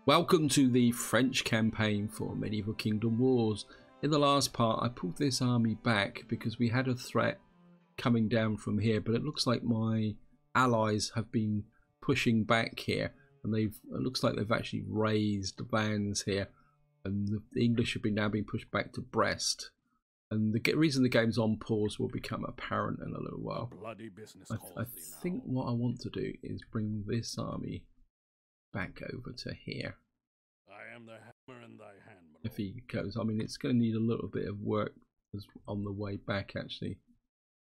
Welcome to the French campaign for Medieval Kingdom Wars. In the last part I pulled this army back because we had a threat coming down from here, but it looks like my allies have been pushing back here, and it looks like they've actually raised vannes here, and the English have now been pushed back to Brest. And the reason the game's on pause will become apparent in a little while. I think what I want to do is bring this army back over to here. I am the hammer in thy hand, if he goes, I mean, it's going to need a little bit of work on the way back. Actually,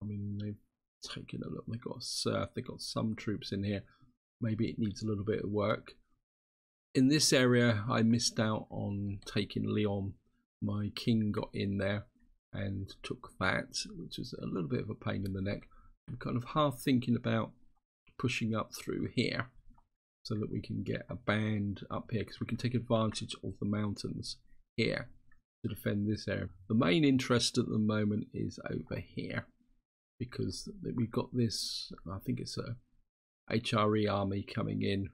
I mean, they've taken a look. They've got surf. They've got some troops in here. Maybe it needs a little bit of work. In this area, I missed out on taking Lyon. My king got in there and took that, which is a little bit of a pain in the neck. I'm kind of half thinking about pushing up through here, so that we can get a band up here, because we can take advantage of the mountains here to defend this area. The main interest at the moment is over here, because we've got this, I think it's a HRE army coming in.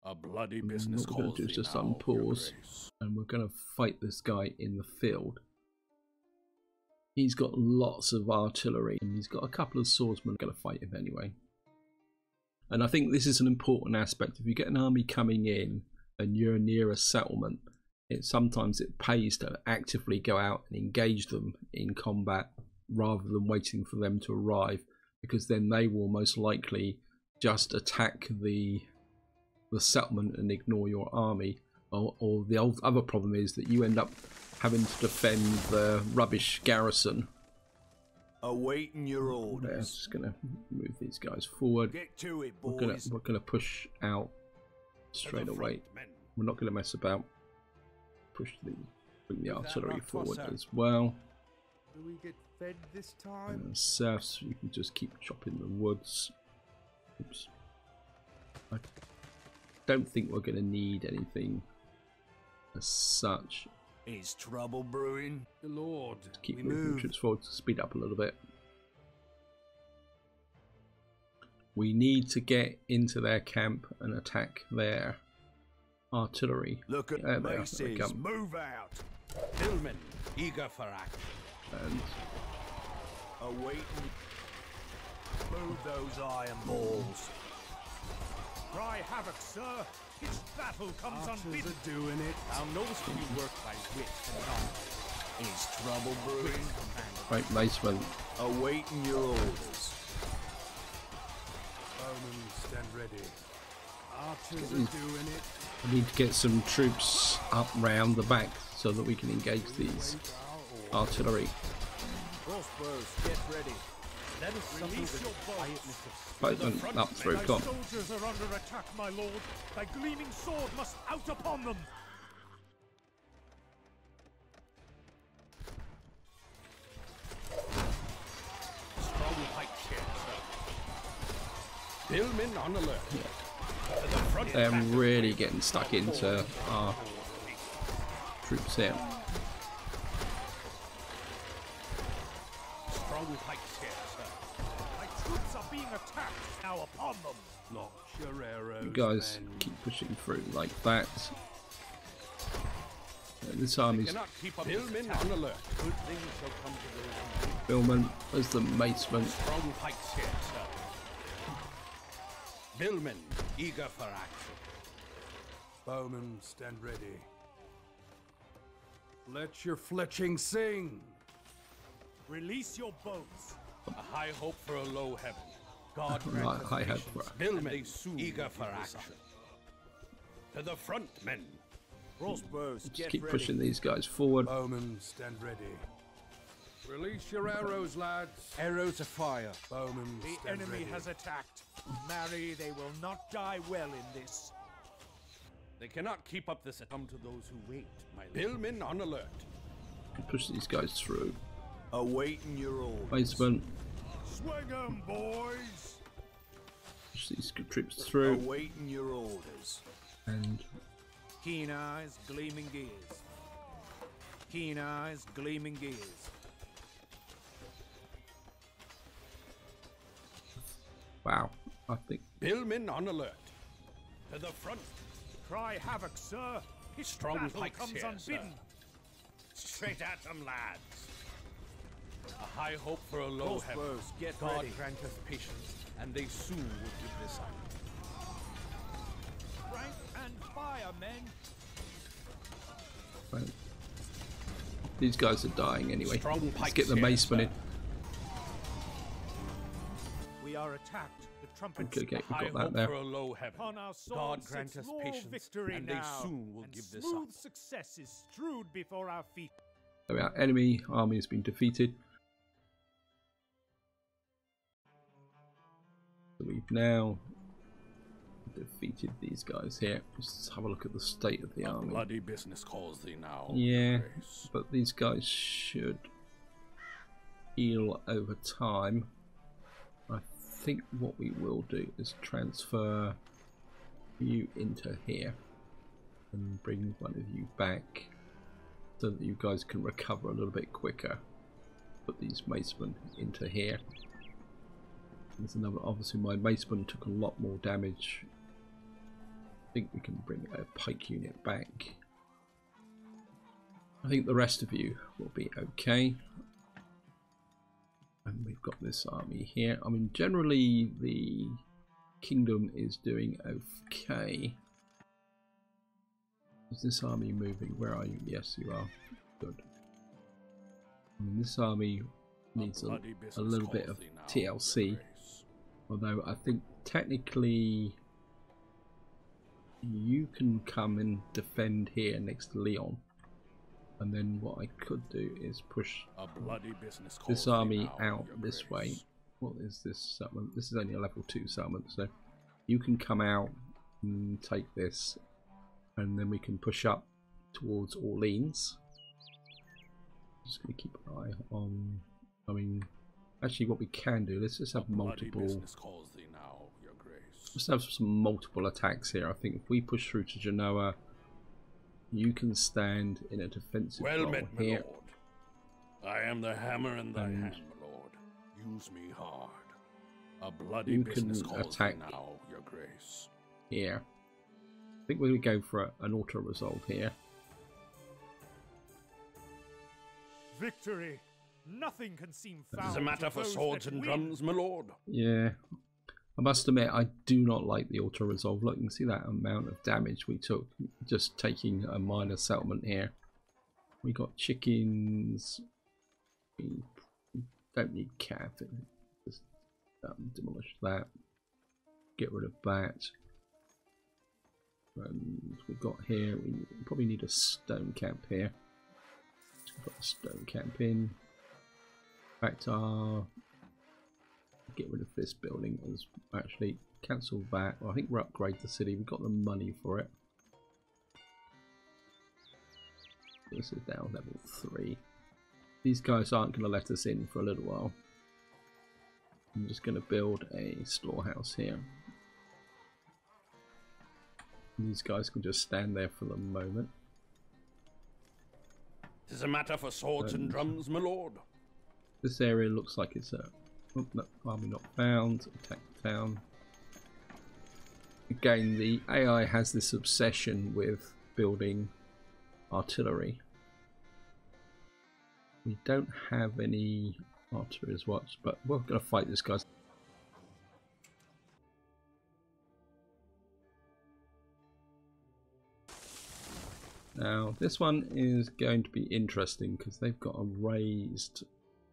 A bloody business. What we're going to do is just unpause, and we're going to fight this guy in the field. He's got lots of artillery, and he's got a couple of swordsmen. Going to fight him anyway. And I think this is an important aspect. If you get an army coming in and you're near a settlement, sometimes it pays to actively go out and engage them in combat rather than waiting for them to arrive, because then they will most likely just attack the settlement and ignore your army. Or the other problem is that you end up having to defend the rubbish garrison. Awaiting your orders. Yeah, just gonna move these guys forward. Get to it, boys. We're gonna push out straight away. We're not gonna mess about. Bring the artillery forward as well. Do we get fed this time? And serfs, you can just keep chopping the woods. Oops. I don't think we're gonna need anything as such. Is trouble brewing? The Lord. Keep moving troops forward to speed up a little bit. We need to get into their camp and attack their artillery. Look at maces, move out. Hillmen, eager for action. And awaiting. Move those iron balls. Cry havoc, sir. Each battle comes unbidden. Are doing it. Thou knowest you work by wit and knowledge. Is trouble brewing? right, Maceman. Awaiting your orders. Bowmen, stand ready. Archers are doing it. We need to get some troops up round the back so that we can engage these artillery. Crossbows, get ready. That is something Release your quietness of Boatman up through. Thy Come on. soldiers are under attack, my lord. Thy gleaming sword must out upon them. strong pike shed. Hillmen on alert. To the front. They're really getting stuck into our troops here. Strong pike shed, sir. My troops are being attacked now upon them. Launch your arrows. You guys keep pushing through like that. This army's Cannot keep up. Hillmen on alert. Good things shall come to those. Billman. There's the Maceman. Strong pike shed, sir. Hillmen, eager for action. Bowmen, stand ready. Let your fletching sing. Release your boats. A high hope for a low heaven. God Right, grant high hope for Hillmen, eager for action. To the front, men. Crossbows, Just get keep ready. pushing these guys forward. Bowmen, stand ready. Release your arrows, lads. Arrows afire. Bowmen, The stand enemy ready. has attacked. Marry, they will not die well in this. They cannot keep up this. Come to those who wait, my lord. Hillmen on alert. Push these guys through. Awaiting your orders. Maceman. Swing 'em, boys. Push these troops through. Awaiting your orders. And Keen eyes, gleaming gears. Keen eyes, gleaming gears. wow, I think Hillmen on alert. To the front. Cry havoc, sir. His Strong battle pikes comes here, unbidden. Straight at them, lads. A high hope for a low heaven. Crossbows, get God ready. granteth patience, and they soon will give this up. Rank and fire, men. Right. These guys are dying anyway. Strong Let's pikes get the here, maceman sir. in. We are attacked. The trumpets Okay, we High got that hope there. for a low heaven. upon our swords God sits grant us laurel patience, victory and now, they soon will and give this smooth up. success is strewed before our feet. So our enemy army has been defeated. So we've now defeated these guys here. Let's have a look at the state of the A army. bloody business calls thee now. Yeah, Grace. but these guys should heal over time. I think what we will do is transfer you into here and bring one of you back so that you guys can recover a little bit quicker. Put these macemen into here. There's another. Obviously my macemen took a lot more damage. I think we can bring a pike unit back. I think the rest of you will be okay. And we've got this army here. I mean, generally the kingdom is doing okay. Is this army moving? Where are you? Yes, you are. Good. I mean, this army needs a little bit of TLC. Although I think technically you can come and defend here next to Leon. And then what I could do is push A bloody business calls this thee army now, out your this grace. way. What is this settlement? This is only a level 2 settlement, so you can come out and take this, and then we can push up towards Orleans. Just going to keep an eye on. I mean, actually, what we can do, let's just have A bloody multiple. business calls thee now, your grace. Let's have some multiple attacks here. I think if we push through to Genoa, you can stand in a defensive Well role met, my here. lord. I am the hammer in thy And hand, my lord. Use me hard. A bloody you business can calls attack thee now, your grace. Here, I think we're going to go for an auto resolve here. Victory. Nothing can seem foul. This is a matter to for those swords that and win. drums, my lord. Yeah, I must admit I do not like the auto resolve. Look, you can see that amount of damage we took just taking a minor settlement here. We got chickens. We don't need calf. Just demolish that. Get rid of that. And we've got here. We probably need a stone camp here. Put a stone camp in. In fact, get rid of this building. As actually cancel that. Well, I think we'll upgrade the city. We've got the money for it. This is now level 3. These guys aren't going to let us in for a little while. I'm just going to build a storehouse here. And these guys can just stand there for the moment. This is a matter for swords and drums, my lord. This area looks like it's a oh, no, army not found. Attack the town. Again, the AI has this obsession with building artillery. We don't have any artillery as much, but we're going to fight this guy. Now, this one is going to be interesting because they've got a raised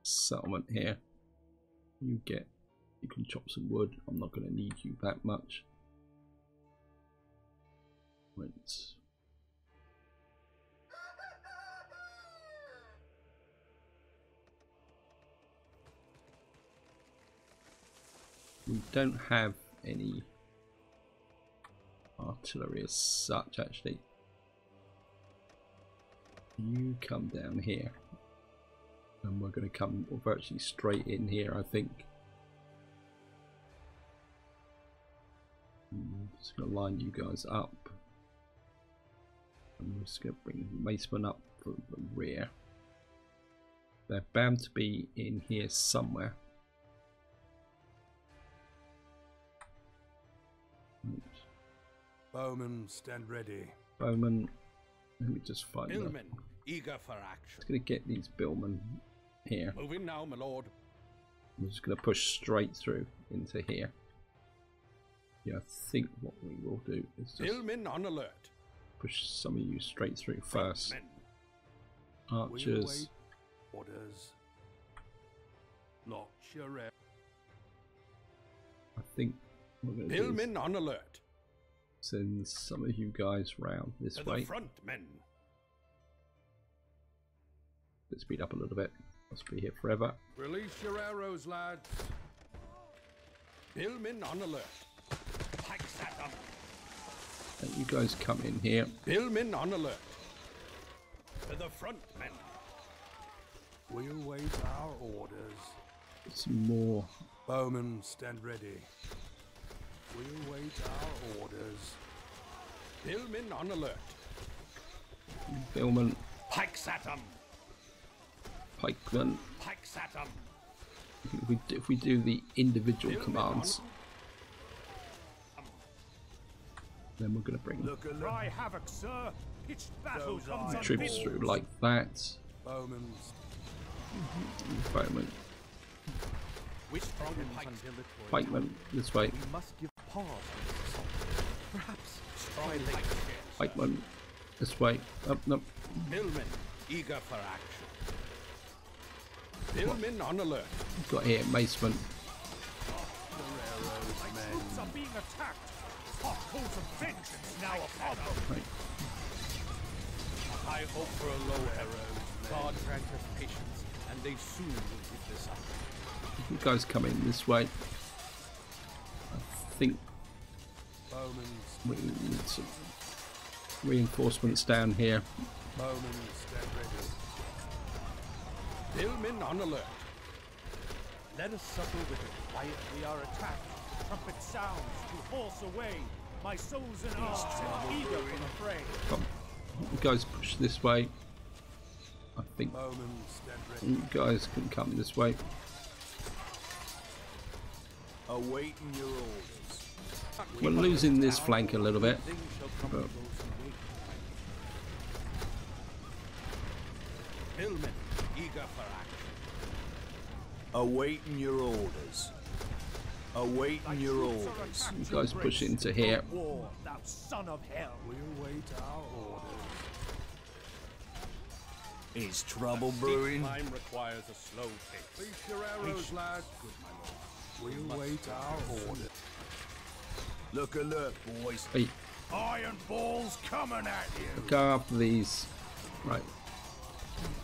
settlement here. You can chop some wood. I'm not going to need you that much. Right. We don't have any artillery as such, actually. You come down here. And we're going to come virtually straight in here, I think. I'm just going to line you guys up. I'm just going to bring Maceman up from the rear. They're bound to be in here somewhere. Bowmen, stand ready. Bowman. Let me just find them. Billmen, eager for action. Just going to get these billmen here. Moving now, my lord. I'm just going to push straight through into here. Yeah, I think what we will do is just Billmen on alert. push some of you straight through first. Men. Archers. Orders. Lock your air. I think what we're going to do is Billmen on alert. send some of you guys round this To way. the front, men. Let's speed up a little bit. Must be here forever. Release your arrows, lads. Billmen on alert. Pikes at them. And you guys come in here. Billmen on alert. To the front, men. We'll wait our orders. Some more. Bowmen, stand ready. We'll wait our orders. Billmen on alert. Billmen. Pikes at them. Pikemen. Pikes at them. If we do the individual commands, then we're going to bring Look alert. Cry havoc, sir. Pitched battle Those comes are troops unbidden. through like that. Bowmen, Bowmen. Which strong pikes? Pikemen. This way. We must give pause to this assault. Perhaps Strong pikes. Pikemen. This way. Up, up. Billmen eager for action. Billmen on alert. We've got here Macemen. My troops are being attacked. Hot coals of vengeance now upon them. Right. I hope for a low arrow. God grant us patience, and they soon will give this up. You guys come in this way. I think Bowmen, we need some reinforcements down here. Bowmen, stand ready. Billmen on alert. let us suffer with it quietly. We are attacked. Trumpet sounds to horse away. My soul's in arms and eager for the fray. Come. You guys push this way. I think Bowmen, stand ready. you guys can come this way. Awaiting your orders. We're losing this flank a little bit. Things shall come to But those who wait. Billmen eager for action. Awaiting your orders. Awaiting your orders. you guys push into here. War, thou son of hell. We'll wait our orders. Is trouble brewing? Time requires a slow pace. Place your arrows, lads. Good, my lord. We'll wait our orders. Look alert, boys. Hey, Iron balls coming at you. go after these. Right,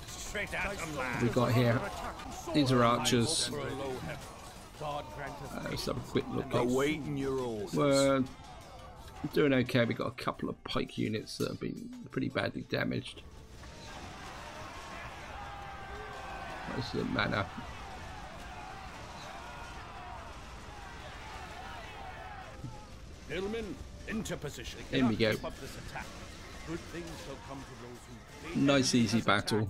Straight at them, lads. we got here. These are archers. For a low heaven. God grant us Let's have a quick look. Awaiting your orders. We're doing okay. We got a couple of pike units that have been pretty badly damaged. Most of the mana. Billmen into position. In we go. Keep up this attack. Good things shall come to those who Nice easy battle.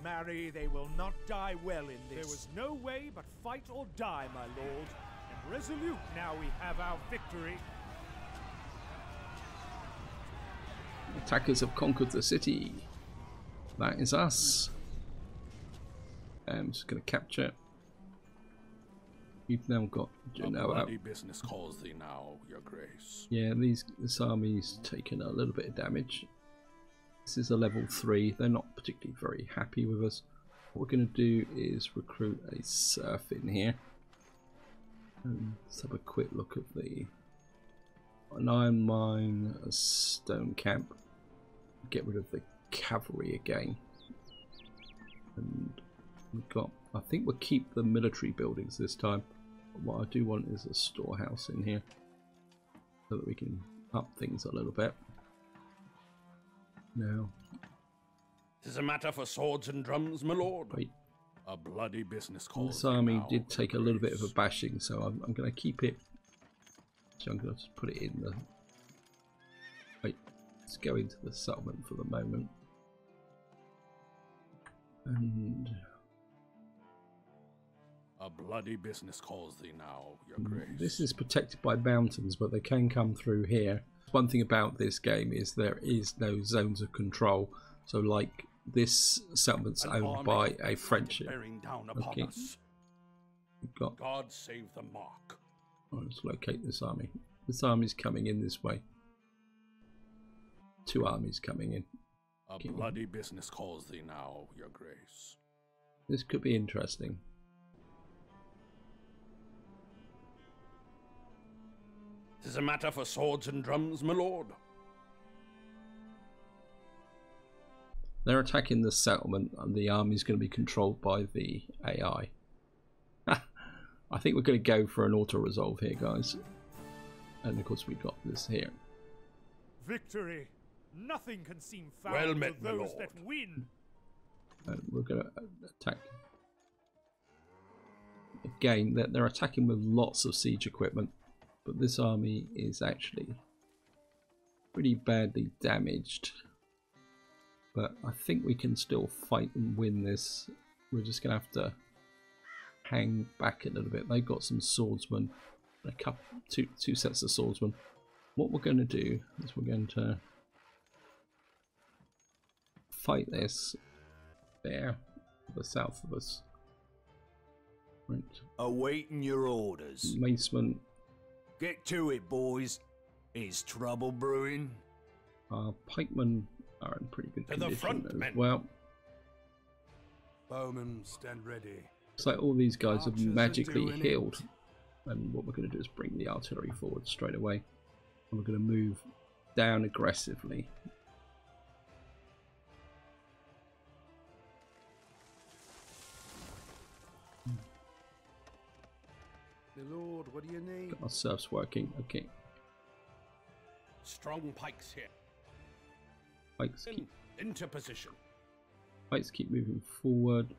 Marry, they will not die well in this. There was no way but fight or die, my lord. And resolute now we have our victory. Attackers have conquered the city. That is us. I'm just going to capture. You've now got Genoa. Business calls thee now, your grace. Yeah, this army's taken a little bit of damage. This is a level 3. They're not particularly very happy with us. What we're going to do is recruit a serf in here. And let's have a quick look at an iron mine, a stone camp. Get rid of the cavalry again. And we've got, I think we'll keep the military buildings this time. But what I do want is a storehouse in here, so that we can up things a little bit. Now, This is a matter for swords and drums, my lord. wait, A bloody business calls this thee army now, did take a your little bit of a grace. bashing, so I'm going to keep it. So I'm going to just put it in the. Wait, let's go into the settlement for the moment. And A bloody business calls thee now, your grace. this is protected by mountains, but they can come through here. one thing about this game is there is no zones of control. So like this settlement's owned by a friendship. Okay. We've got. God save the mark. Let's locate this army. This army's coming in this way. 2 armies coming in. A bloody business calls thee now, your grace. This could be interesting. Tis a matter for swords and drums, my lord. They're attacking the settlement, and the army's going to be controlled by the AI. I think we're going to go for an auto-resolve here, guys. And of course we got this here. Victory! Nothing can seem found Well to met, my those lord. that win. And we're going to attack. Again, they're attacking with lots of siege equipment. But this army is actually pretty badly damaged. But I think we can still fight and win this. We're just going to have to hang back a little bit. They've got some swordsmen, two sets of swordsmen. What we're going to do is we're going to fight this there, to the south of us. Right. Awaiting your orders. Macemen. Get to it, boys. Is trouble brewing? Our pikemen are in pretty good To the condition front, as men. well. Bowmen, stand ready. Looks like all these guys have Archers are magically doing healed. it. And what we're going to do is bring the artillery forward straight away. And we're going to move down aggressively. My lord, what do you need? Got our serfs working. Okay. Strong pikes here. Pikes keep, Into position. pikes keep moving forward.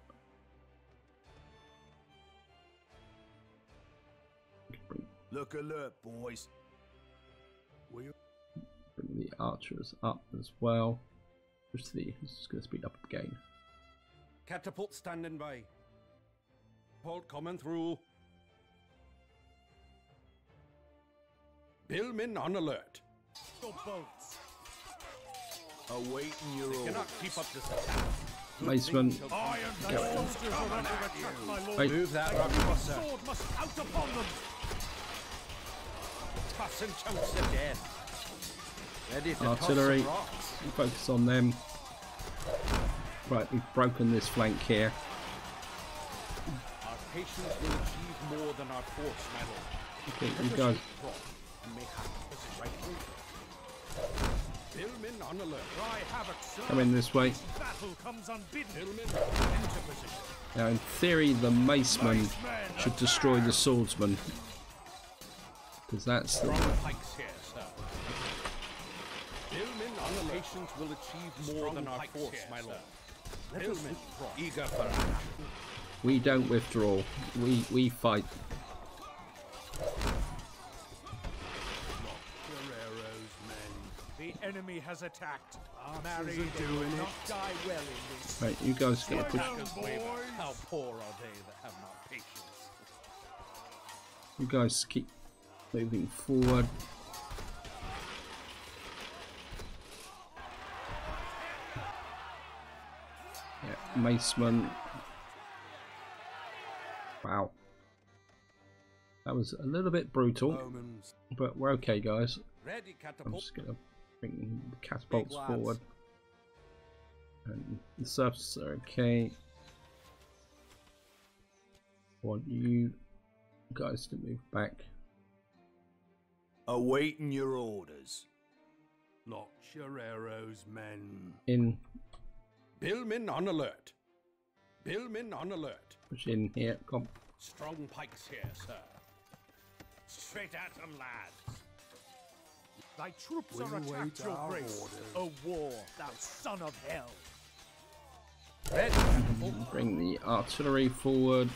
Bring Look alert, boys. We the archers up as well. This is going to speed up again. catapult standing by. Catapult coming through. Billmen on alert. Your boats. Awaiting your orders. Cannot keep up this attack. Macemen. Iron soldiers are under attack, my lord. Right. Move that rock crosser. Sword must out upon them. Tossing chunks of death. Ready to Artillery. toss some rocks. Focus on them. Right, we've broken this flank here. Our patience will achieve more than our force, my lord. Okay, you guys. May have position right through. Billmen on alert. Cry havoc, sir. Come in this way. Battle comes unbidden. Billmen into position. Now, in theory, the macemen should destroy the swordsman. Because that's the. Strong pikes here, sir. Billmen on alert. Patience will achieve more than our pikes force, here, my sir. lord. Let us Billmen withdraw. eager for action. We don't withdraw. We fight. The enemy has attacked. Archers Marry, are they will doing not it. die well in this. Right, you guys gotta push. How poor are they that have not patience? You guys keep moving forward. Yeah, macemen. Wow. That was a little bit brutal, Bowmen, but we're okay, guys. ready I'm catapult. just gonna bring the catapults Big lads. forward. And the serfs are okay. I want you guys to move back. Awaiting your orders. Lock your arrows, men. In, Billmen on alert. Billmen on alert. push in here. Come. Strong pikes here, sir. Straight at them, lads. Thy troops are We'll attacked, wait your our grace. orders. A war, thou son of hell. Ready catapult. Bring the artillery forward.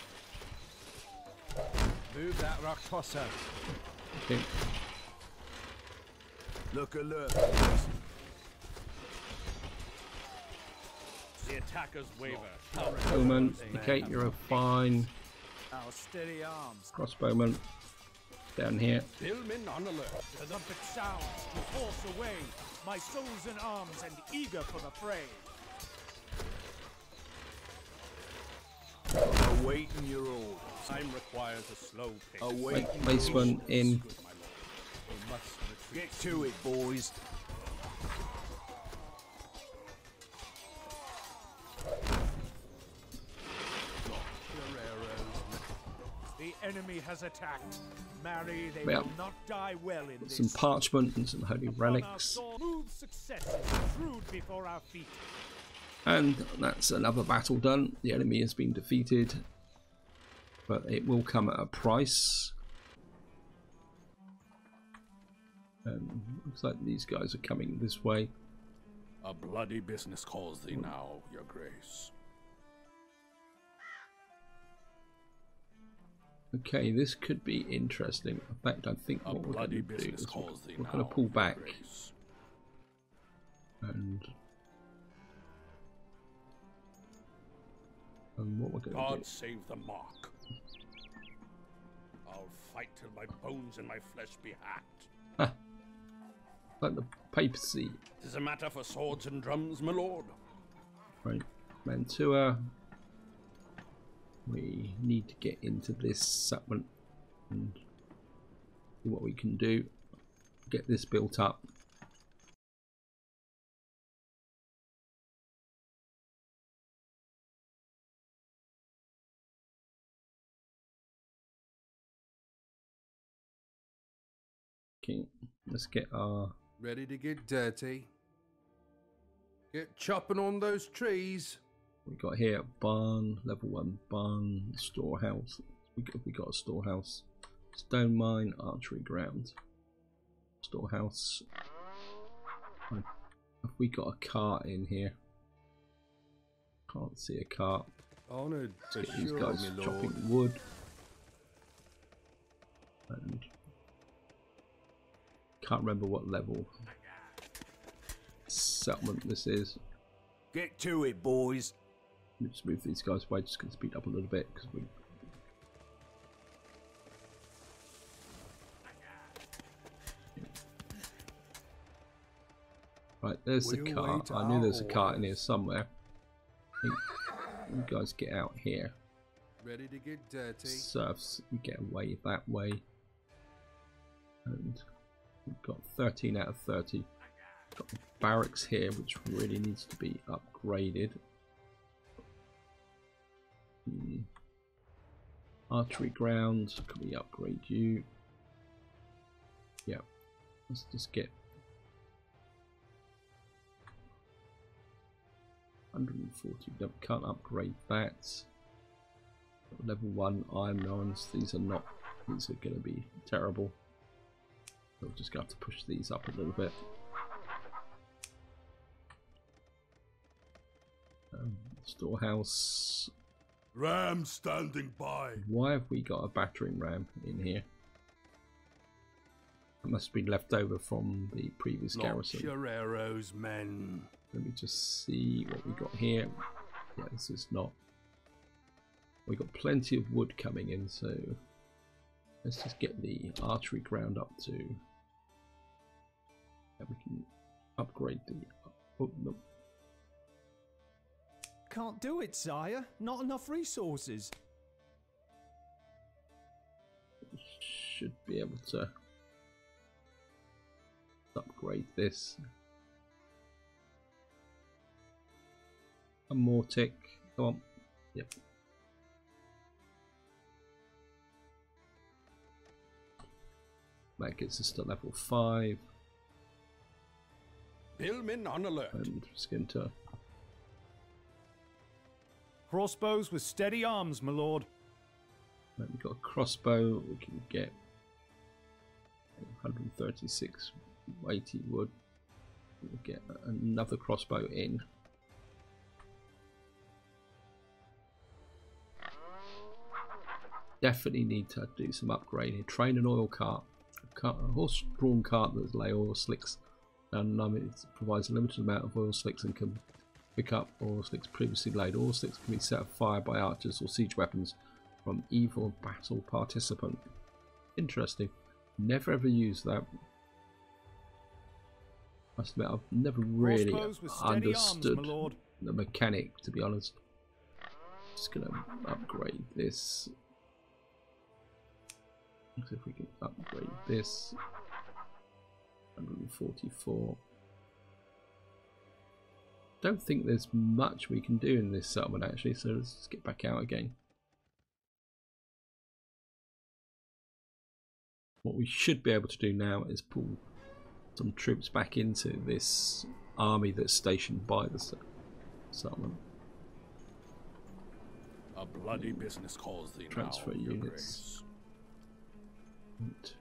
Move that rock tosser. Okay. Look alert, boys. The attackers waver. Bowman. Okay, you're fine. Our steady arms. Crossbowman. Down here. Billmen on alert. The trumpet sounds to force away. My soul's in arms and eager for the fray. Awaiting your orders. Time requires a slow pace. Awaiting Baseman in. Good, my lord. We must retreat. Get to it, boys. The enemy has attacked. Marry, they Yeah. will not die well in this. Some parchment and some holy Upon our relics. sword, smooth successes intrude before our feet. And that's another battle done. The enemy has been defeated. But it will come at a price. And looks like these guys are coming this way. A bloody business calls thee now, your grace. Okay, this could be interesting. In fact, I think A what we're going bloody to do business is calls thee we're now, going to pull your back grace. and what we're going to God do. save the mark. I'll fight till my bones and my flesh be hacked. Like the papacy, 'Tis a matter for swords and drums, my lord. right? Mantua. We need to get into this settlement and see what we can do. Get this built up. Okay, let's get our Ready to get dirty. Get chopping on those trees. we got here barn, level 1 barn, storehouse. We got a storehouse, stone mine, archery ground, storehouse. Have we got a cart in here? Can't see a cart. Honored to Get these sure, guys my lord. chopping wood. And can't remember what level settlement this is. Get to it, boys. Let me just move these guys away, just going to speed up a little bit because we. Right, there's the We'll cart. wait I knew there's a our cart in here orders. somewhere. I think you guys get out here. Ready to get dirty. Serfs, you get away that way. And we've got 13 out of 30. Got the barracks here, which really needs to be upgraded. Archery grounds, can we upgrade you? Yeah, let's just get 140. No, can't upgrade that. Level 1 iron irons, these are not, these are going to be terrible. So we're just going to have to push these up a little bit. Storehouse. Ram standing by. Why have we got a battering ram in here? That must have been left over from the previous Launch garrison. your arrows, men. Let me just see what we got here. Yeah, this is not. We got plenty of wood coming in, so let's just get the archery ground up to. And we can upgrade the. Oh no! Can't do it, sire. Not enough resources. Should be able to upgrade this. One more tick. Come on. Yep. That gets us to level 5. Billmen on alert. And just going to. Crossbows with steady arms, my lord. Right, we've got a crossbow. We can get 136 weighty wood. We'll get another crossbow in. Definitely need to do some upgrading. Train an oil cart. A horse-drawn cart that lay oil slicks. And it provides a limited amount of oil slicks and can pick up oil slicks previously laid. Oil slicks can be set afire by archers or siege weapons from evil battle participant. Interesting. Never ever used that. Must admit, I've never really Crossbows with steady understood arms, my lord. the mechanic, to be honest. Just gonna upgrade this. Let's see if we can upgrade this. 144. Don't think there's much we can do in this settlement actually, so let's get back out again. What we should be able to do now is pull some troops back into this army that's stationed by the settlement. A bloody business calls thee Transfer now, Your units. Grace.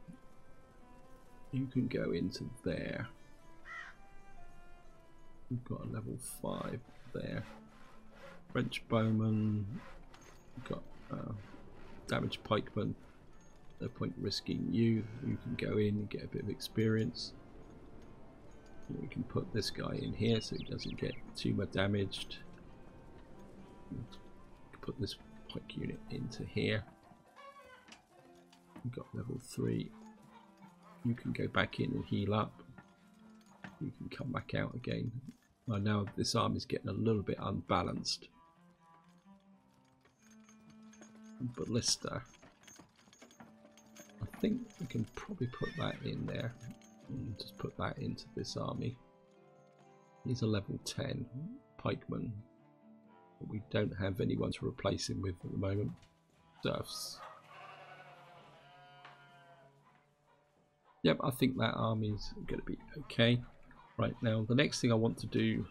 And you can go into there. We've got a level 5 there. French bowman. We've got damaged pikeman. No point risking you. You can go in and get a bit of experience. We can put this guy in here so he doesn't get too much damaged. Put this pike unit into here. We've got level 3. You can go back in and heal up. You can come back out again. I know this army is getting a little bit unbalanced. Ballista. I think we can probably put that in there and just put that into this army. He's a level 10 pikeman, but we don't have anyone to replace him with at the moment. Serfs. Yep, I think that army's going to be okay. Right, now the next thing I want to do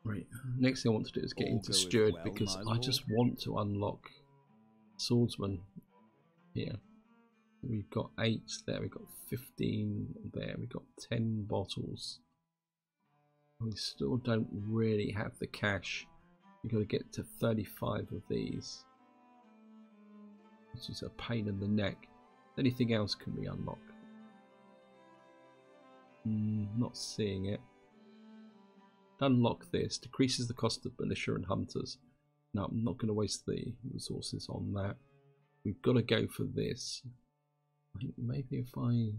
is get into Steward, because I just want to unlock Swordsman here. We've got 8 there, we've got 15 there, we've got 10 bottles. We still don't really have the cash. We've got to get to 35 of these, which is a pain in the neck. Anything else can we unlock? Not seeing it. Unlock this. Decreases the cost of militia and hunters. No, I'm not going to waste the resources on that. We've got to go for this. I think maybe if I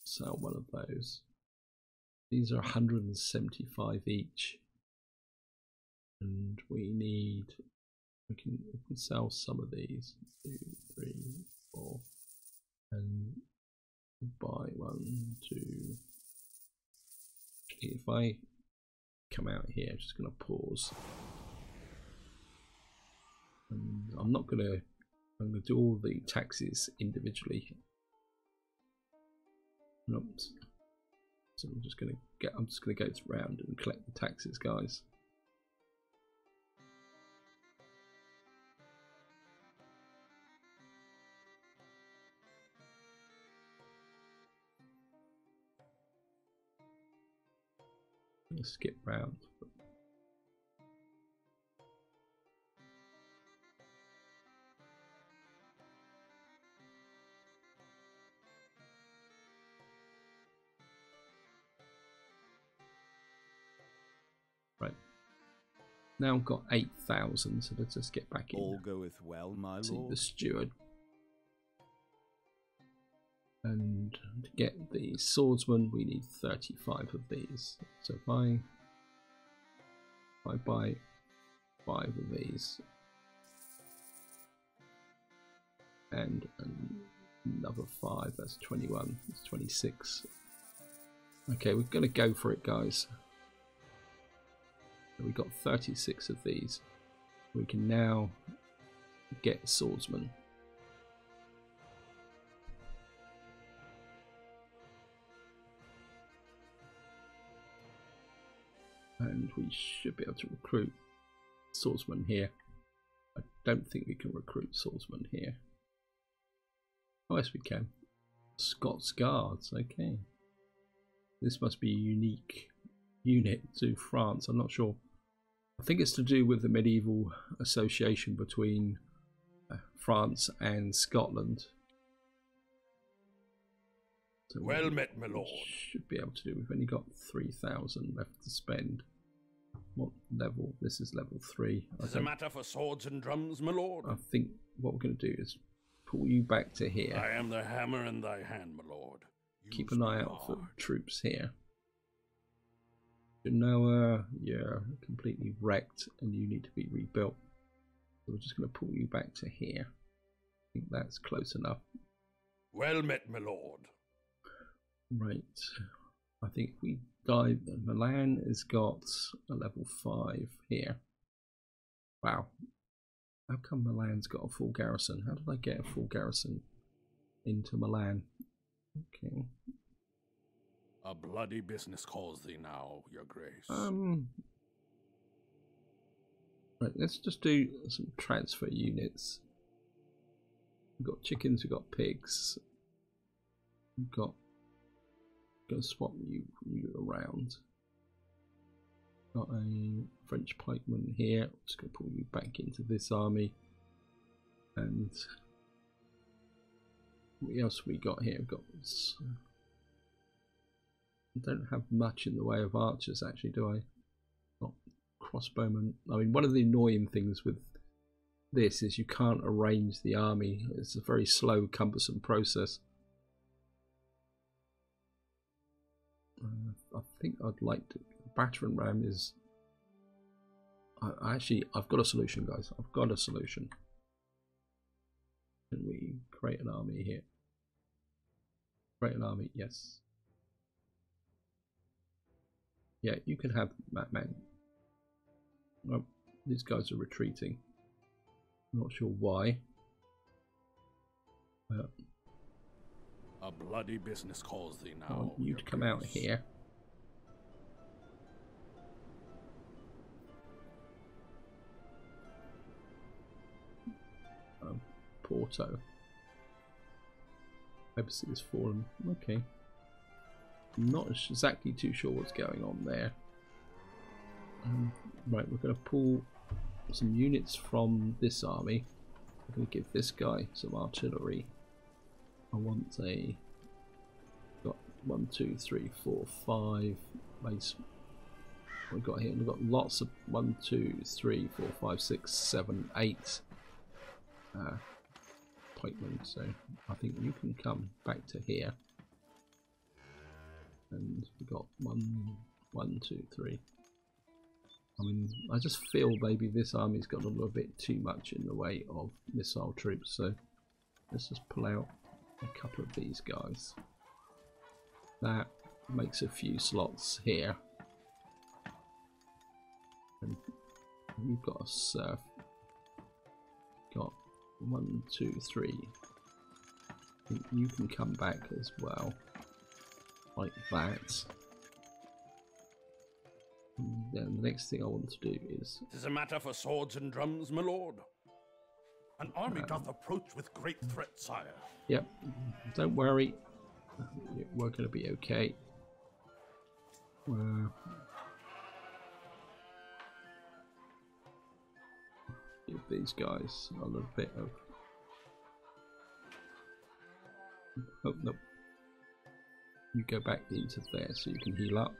sell one of those. These are 175 each. And we need... if we sell some of these. 2, 3, 4. And buy 1, 2. If I come out here, I'm just going to pause. And I'm going to do all the taxes individually. Oops. So I'm just going to go around and collect the taxes, guys. Skip round. Right. Now I've got 8,000, so let's just get back in. All goeth well, my See lord. the steward. And to get the swordsman, we need 35 of these. So if I buy 5 of these and another 5, that's 21, that's 26. Okay, we're going to go for it, guys. We've got 36 of these. We can now get swordsman. And we should be able to recruit swordsman here. I don't think we can recruit swordsman here. Oh yes, we can. Scots Guards, okay. This must be a unique unit to France, I'm not sure. I think it's to do with the medieval association between France and Scotland. So Well met, my lord. Should be able to do. We've only got 3,000 left to spend. What level? This is level 3. Is a matter for swords and drums, my lord? I think what we're going to do is pull you back to here. I am the hammer in thy hand, my lord. Keep Use an eye me out for hard. troops here. Genoa, you're completely wrecked and you need to be rebuilt. So we're just going to pull you back to here. I think that's close enough. Well met, my lord. Right. I think if we dive, Milan has got a level 5 here. Wow. How come Milan's got a full garrison? How did I get a full garrison into Milan? Okay. A bloody business calls thee now, your grace. Right, let's just do some transfer units. We've got chickens, we've got pigs. We've got... Gonna swap you around. Got a French pikeman here. I'm just gonna pull you back into this army. And what else we got here? We've got I don't have much in the way of archers actually, do I? Not crossbowmen. I mean, one of the annoying things with this is you can't arrange the army. It's a very slow, cumbersome process. I think I'd like to. Battering ram is. I've got a solution, guys. I've got a solution. Can we create an army here? Create an army, yes. Yeah, you can have that man. Oh, these guys are retreating. I'm not sure why. A bloody business calls thee now. I want you to come out here. Porto. Embassy has fallen. Okay. I'm not exactly too sure what's going on there. Right, we're going to pull some units from this army. We're going to give this guy some artillery. I want a... Got 1, 2, 3, 4, 5 base. What we've got here? We've got lots of 1, 2, 3, 4, 5, 6, 7, 8 pikemen. So I think you can come back to here. And we've got 1, 2, 3. I mean, I just feel maybe this army's got a little bit too much in the way of missile troops. So let's just pull out a couple of these guys. That makes a few slots here. And we've got a serf. Got 1, 2, 3. I think you can come back as well. Like that. And then the next thing I want to do is... Tis a matter for swords and drums, my lord. An army doth approach with great threat, sire. Yep, don't worry. We're going to be okay. Give these guys a little bit of... Oh, no. You go back into there so you can heal up.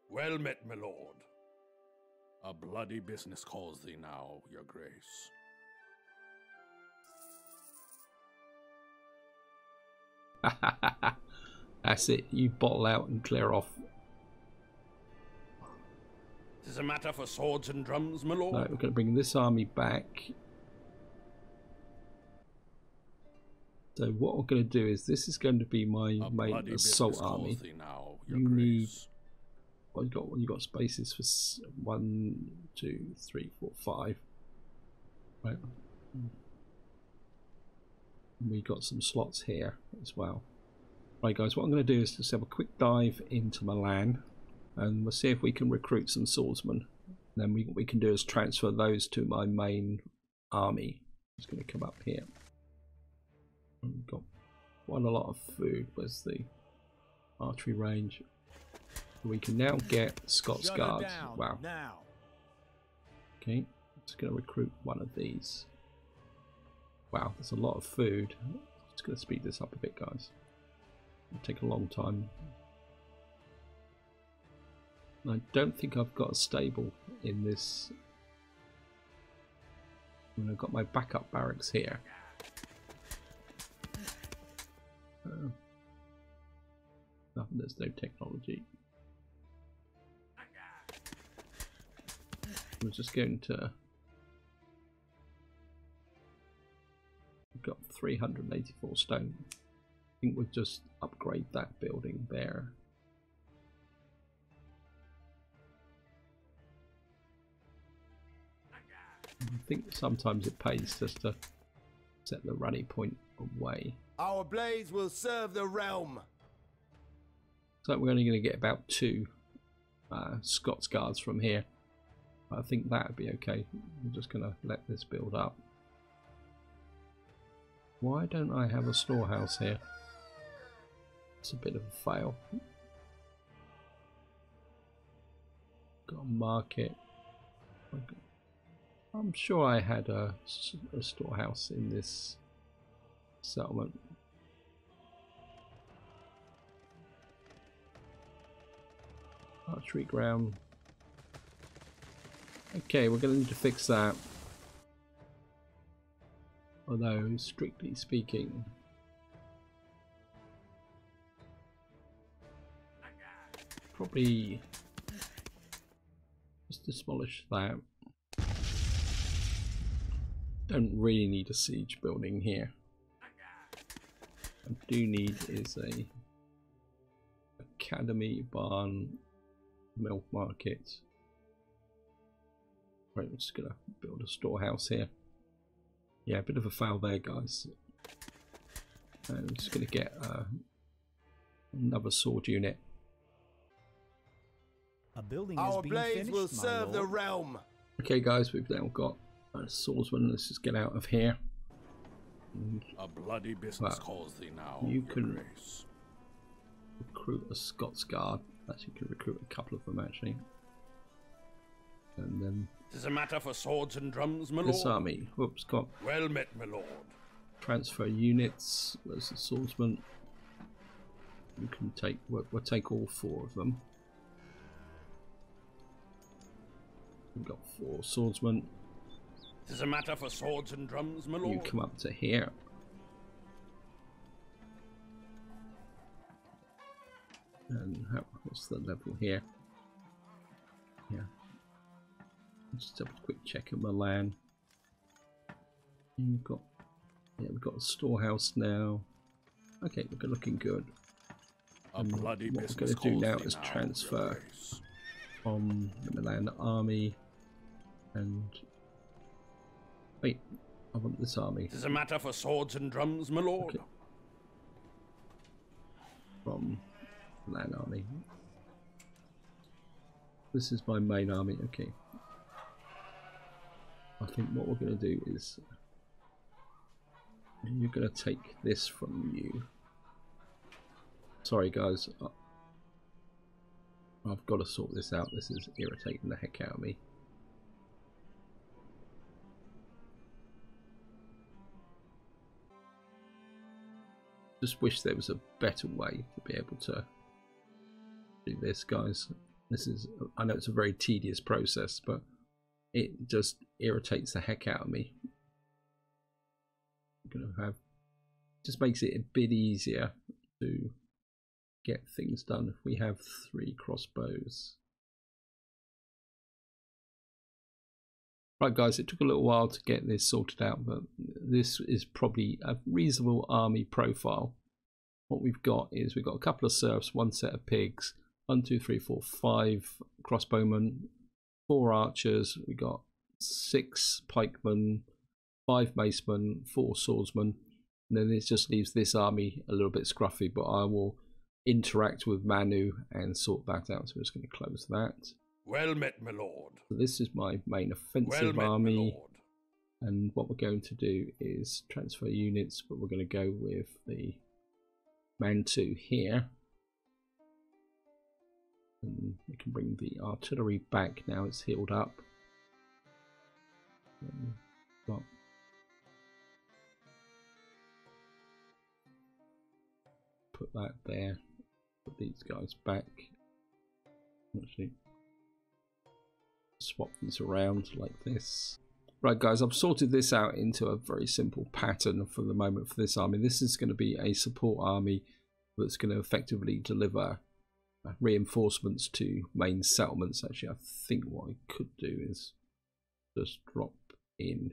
Well met, my lord. A bloody business calls thee now, your grace. That's it, you bottle out and clear off. Tis a matter for swords and drums, my lord. No, we're going to bring this army back. So what we're going to do is, this is going to be my main assault army. Now, you need... Well, you got spaces for 1, 2, 3, 4, 5. Right. We got some slots here as well. Right, guys. What I'm going to do is just have a quick dive into Milan, and we'll see if we can recruit some swordsmen. And then what we can do is transfer those to my main army. It's going to come up here. We've got quite a lot of food. Where's the archery range? We can now get Scots Guards. Wow. Now. Okay, I'm just going to recruit one of these. Wow, there's a lot of food. I'm just going to speed this up a bit, guys. It'll take a long time. I don't think I've got a stable in this. And I've got my backup barracks here. There's no technology. I'm just going to... We've got 384 stone. I think we'll just upgrade that building there. I think sometimes it pays just to set the rally point away. Our blades will serve the realm. So we're only going to get about 2 Scots guards from here. I think that would be okay. I'm just going to let this build up. Why don't I have a storehouse here? It's a bit of a fail. Got a market. I'm sure I had a storehouse in this settlement. Archery ground. Okay, we're going to need to fix that. Although, strictly speaking, probably just demolish that. Don't really need a siege building here. What I do need is a academy, barn, milk market. Right, we're just gonna build a storehouse here. Yeah, a bit of a foul there, guys. And I'm just gonna get another sword unit. A building has Our been blades finished, will my serve the lord. realm. Okay, guys, we've now got a swordsman. Let's just get out of here. And A bloody business calls thee now. you your can grace. recruit a Scots guard. Actually, you can recruit a couple of them actually. And then Tis a matter for swords and drums, my this lord. army. Whoops, got Well met, my lord. transfer units. There's a swordsman. You can take. We'll take all 4 of them. We've got 4 swordsmen. Tis a matter for swords and drums, my You lord. come up to here. And what's the level here? Yeah. Just have a quick check of Milan. We've got, yeah, we've got a storehouse now. Okay, we're looking good. A bloody what we're business going to do calls now thee is your transfer grace. from the Milan army and wait, I want this army Tis a matter for swords and drums, my lord. Okay. From Milan army. This is my main army. Okay. I think what we're going to do is you're going to take this from you. Sorry guys, I've got to sort this out. This is irritating the heck out of me. Just wish there was a better way to be able to do this, guys. This is, I know it's a very tedious process, but it just irritates the heck out of me. I'm gonna have, just makes it a bit easier to get things done if we have 3 crossbows. Right guys, it took a little while to get this sorted out, but this is probably a reasonable army profile. What we've got is we've got a couple of serfs, 1 set of pigs, 1, 2, 3, 4, 5 crossbowmen, 4 archers, we've got 6 pikemen, 5 macemen, 4 swordsmen, and then it just leaves this army a little bit scruffy, but I will interact with Manu and sort that out. So we're just going to close that. Well met, my lord. So this is my main Well offensive met, my army, lord. and what we're going to do is transfer units, but we're going to go with the Mantu here, and we can bring the artillery back now it's healed up. Got put that there, put these guys back. Actually swap these around like this. Right guys, I've sorted this out into a very simple pattern for the moment for this army. This is going to be a support army that's going to effectively deliver reinforcements to main settlements. Actually, I think what I could do is just drop in.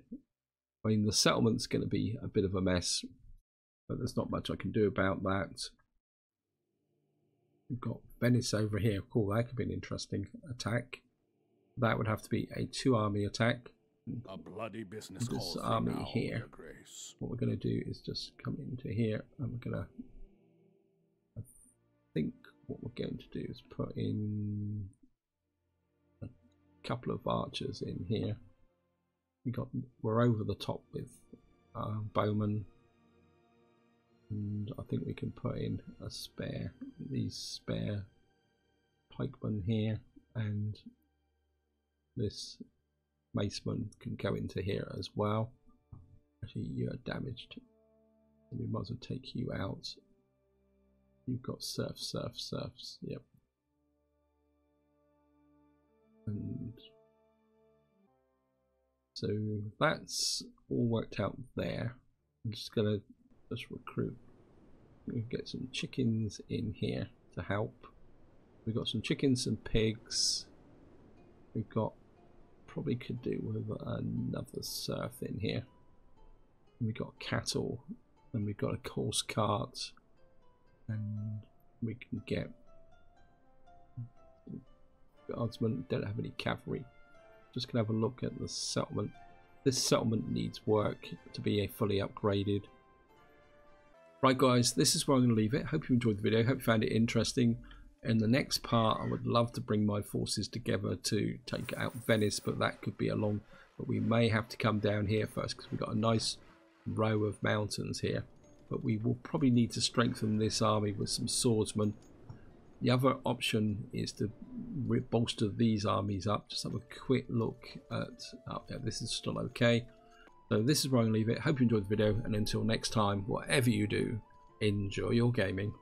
I mean, the settlement's going to be a bit of a mess, but there's not much I can do about that. We've got Venice over here. Cool, that could be an interesting attack. That would have to be a 2-army attack. A bloody business This calls army now, here. Your Grace. What we're going to do is just come into here, and we're going to, I think what we're going to do is put in a couple of archers in here. We're over the top with bowmen, and I think we can put in these spare pikemen here, and this maceman can go into here as well. Actually, you are damaged, so we might as well take you out. You've got serfs. Yep. And so that's all worked out there. I'm just gonna recruit. We get some chickens in here to help. We've got some chickens and pigs. We've got, probably could do with another serf in here. And we've got cattle, and we've got a course cart, and we can get guardsmen. Don't have any cavalry. Just gonna have a look at the settlement. This settlement needs work to be fully upgraded. Right guys, this is where I'm going to leave it. Hope you enjoyed the video. Hope you found it interesting. In the next part, I would love to bring my forces together to take out Venice, but that could be a long. But we may have to come down here first because we've got a nice row of mountains here. But we will probably need to strengthen this army with some swordsmen. The other option is to bolster these armies up. Just have a quick look at. Oh, yeah, this is still okay. So this is where I'm going to leave it. Hope you enjoyed the video, and until next time, whatever you do, enjoy your gaming.